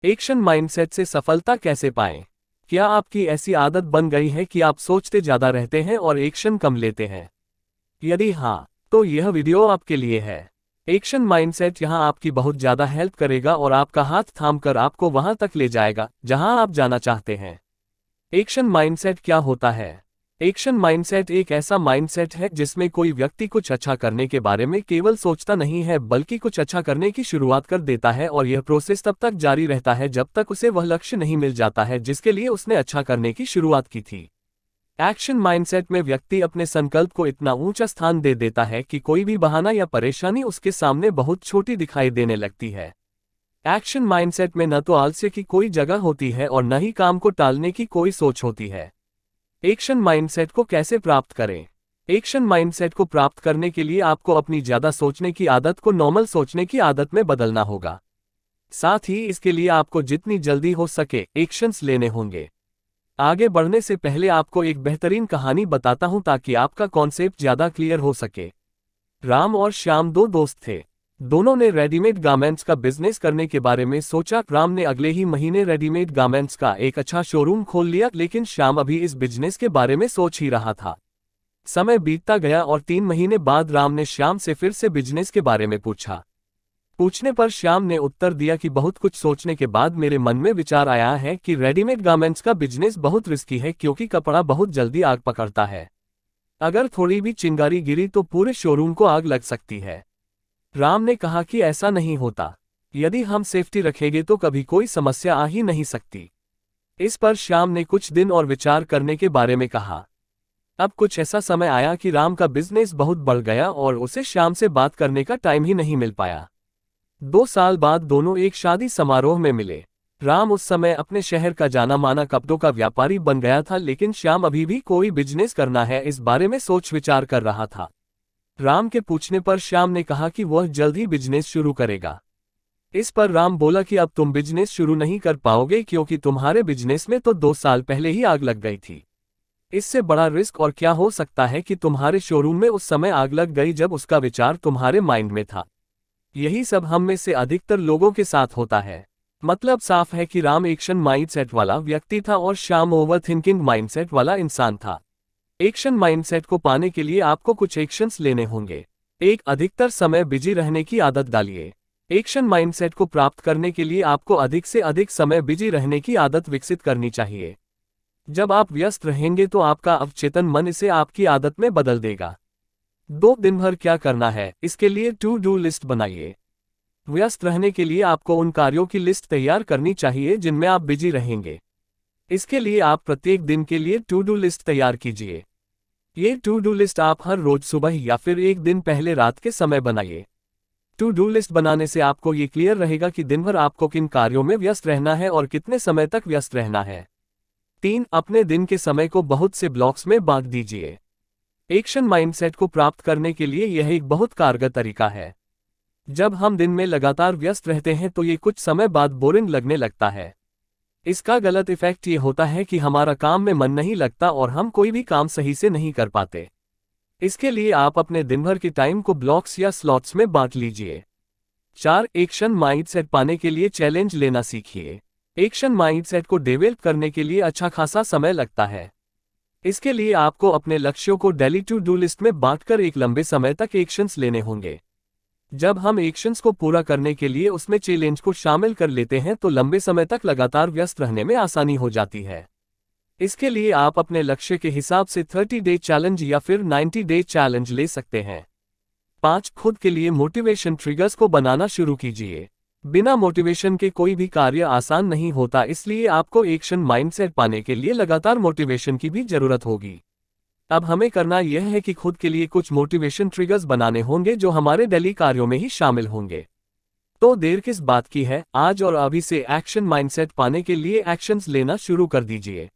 Action mindset से सफलता कैसे पाएं? क्या आपकी ऐसी आदत बन गई है कि आप सोचते ज्यादा रहते हैं और एक्शन कम लेते हैं? यदि हाँ, तो यह वीडियो आपके लिए है। एक्शन माइंडसेट यहां आपकी बहुत ज्यादा हेल्प करेगा और आपका हाथ थामकर आपको वहां तक ले जाएगा जहां आप जाना चाहते हैं। एक्शन माइंडसेट क्या होता है? एक्शन माइंडसेट एक ऐसा माइंडसेट है जिसमें कोई व्यक्ति कुछ अच्छा करने के बारे में केवल सोचता नहीं है बल्कि कुछ अच्छा करने की शुरुआत कर देता है, और यह प्रोसेस तब तक जारी रहता है जब तक उसे वह लक्ष्य नहीं मिल जाता है जिसके लिए उसने अच्छा करने की शुरुआत की थी। एक्शन माइंडसेट में व्यक्ति अपने संकल्प को इतना ऊंचा स्थान दे देता है कि कोई भी बहाना या परेशानी उसके सामने बहुत छोटी दिखाई देने लगती है। एक्शन माइंडसेट में न तो आलस्य की कोई जगह होती है और न ही काम को टालने की कोई सोच होती है। एक्शन माइंडसेट को कैसे प्राप्त करें? एक्शन माइंडसेट को प्राप्त करने के लिए आपको अपनी ज्यादा सोचने की आदत को नॉर्मल सोचने की आदत में बदलना होगा। साथ ही इसके लिए आपको जितनी जल्दी हो सके एक्शंस लेने होंगे। आगे बढ़ने से पहले आपको एक बेहतरीन कहानी बताता हूं ताकि आपका कॉन्सेप्ट ज्यादा क्लियर हो सके। राम और श्याम दो दोस्त थे। दोनों ने रेडीमेड गारमेंट्स का बिजनेस करने के बारे में सोचा। राम ने अगले ही महीने रेडीमेड गारमेंट्स का एक अच्छा शोरूम खोल लिया, लेकिन श्याम अभी इस बिजनेस के बारे में सोच ही रहा था। समय बीतता गया और 3 महीने बाद राम ने श्याम से फिर से बिजनेस के बारे में पूछा। पूछने पर श्याम ने उत्तर दिया कि बहुत कुछ सोचने के बाद मेरे मन में विचार आया है कि रेडीमेड गारमेंट्स का बिजनेस बहुत रिस्की है, क्योंकि कपड़ा बहुत जल्दी आग पकड़ता है। अगर थोड़ी भी चिंगारी गिरी तो पूरे शोरूम को आग लग सकती है। राम ने कहा कि ऐसा नहीं होता। यदि हम सेफ्टी रखेंगे तो कभी कोई समस्या आ ही नहीं सकती। इस पर श्याम ने कुछ दिन और विचार करने के बारे में कहा। अब कुछ ऐसा समय आया कि राम का बिजनेस बहुत बढ़ गया और उसे श्याम से बात करने का टाइम ही नहीं मिल पाया। 2 साल बाद दोनों एक शादी समारोह में मिले। राम उस समय अपने शहर का जाना माना कपड़ों का व्यापारी बन गया था, लेकिन श्याम अभी भी कोई बिजनेस करना है इस बारे में सोच विचार कर रहा था। राम के पूछने पर श्याम ने कहा कि वह जल्द ही बिजनेस शुरू करेगा। इस पर राम बोला कि अब तुम बिजनेस शुरू नहीं कर पाओगे, क्योंकि तुम्हारे बिजनेस में तो 2 साल पहले ही आग लग गई थी। इससे बड़ा रिस्क और क्या हो सकता है कि तुम्हारे शोरूम में उस समय आग लग गई जब उसका विचार तुम्हारे माइंड में था। यही सब हम में से अधिकतर लोगों के साथ होता है। मतलब साफ है कि राम एक्शन माइंडसेट वाला व्यक्ति था और श्याम ओवर थिंकिंग माइंडसेट वाला इंसान था। एक्शन माइंडसेट को पाने के लिए आपको कुछ एक्शंस लेने होंगे। एक, अधिकतर समय बिजी रहने की आदत डालिए। एक्शन माइंडसेट को प्राप्त करने के लिए आपको अधिक से अधिक समय बिजी रहने की आदत विकसित करनी चाहिए। जब आप व्यस्त रहेंगे तो आपका अवचेतन मन इसे आपकी आदत में बदल देगा। 2, दिन भर क्या करना है, इसके लिए टू डू लिस्ट बनाइए। व्यस्त रहने के लिए आपको उन कार्यों की लिस्ट तैयार करनी चाहिए जिनमें आप बिजी रहेंगे। इसके लिए आप प्रत्येक दिन के लिए टू डू लिस्ट तैयार कीजिए। ये टू डू लिस्ट आप हर रोज सुबह या फिर एक दिन पहले रात के समय बनाइए। टू डू लिस्ट बनाने से आपको ये क्लियर रहेगा कि दिन भर आपको किन कार्यों में व्यस्त रहना है और कितने समय तक व्यस्त रहना है। 3, अपने दिन के समय को बहुत से ब्लॉक्स में बांट दीजिए। एक्शन माइंडसेट को प्राप्त करने के लिए यह एक बहुत कारगर तरीका है। जब हम दिन में लगातार व्यस्त रहते हैं तो ये कुछ समय बाद बोरिंग लगने लगता है। इसका गलत इफेक्ट ये होता है कि हमारा काम में मन नहीं लगता और हम कोई भी काम सही से नहीं कर पाते। इसके लिए आप अपने दिन भर के टाइम को ब्लॉक्स या स्लॉट्स में बांट लीजिए। 4, एक्शन माइंडसेट पाने के लिए चैलेंज लेना सीखिए। एक्शन माइंडसेट को डेवलप करने के लिए अच्छा खासा समय लगता है। इसके लिए आपको अपने लक्ष्यों को डेली टू डू लिस्ट में बांटकर एक लंबे समय तक एक्शंस लेने होंगे। जब हम एक्शंस को पूरा करने के लिए उसमें चैलेंज को शामिल कर लेते हैं तो लंबे समय तक लगातार व्यस्त रहने में आसानी हो जाती है। इसके लिए आप अपने लक्ष्य के हिसाब से 30 डे चैलेंज या फिर 90 डे चैलेंज ले सकते हैं। 5, खुद के लिए मोटिवेशन ट्रिगर्स को बनाना शुरू कीजिए। बिना मोटिवेशन के कोई भी कार्य आसान नहीं होता, इसलिए आपको एक्शन माइंडसेट पाने के लिए लगातार मोटिवेशन की भी जरूरत होगी। अब हमें करना यह है कि खुद के लिए कुछ मोटिवेशन ट्रिगर्स बनाने होंगे जो हमारे डेली कार्यों में ही शामिल होंगे। तो देर किस बात की है, आज और अभी से एक्शन माइंडसेट पाने के लिए एक्शंस लेना शुरू कर दीजिए।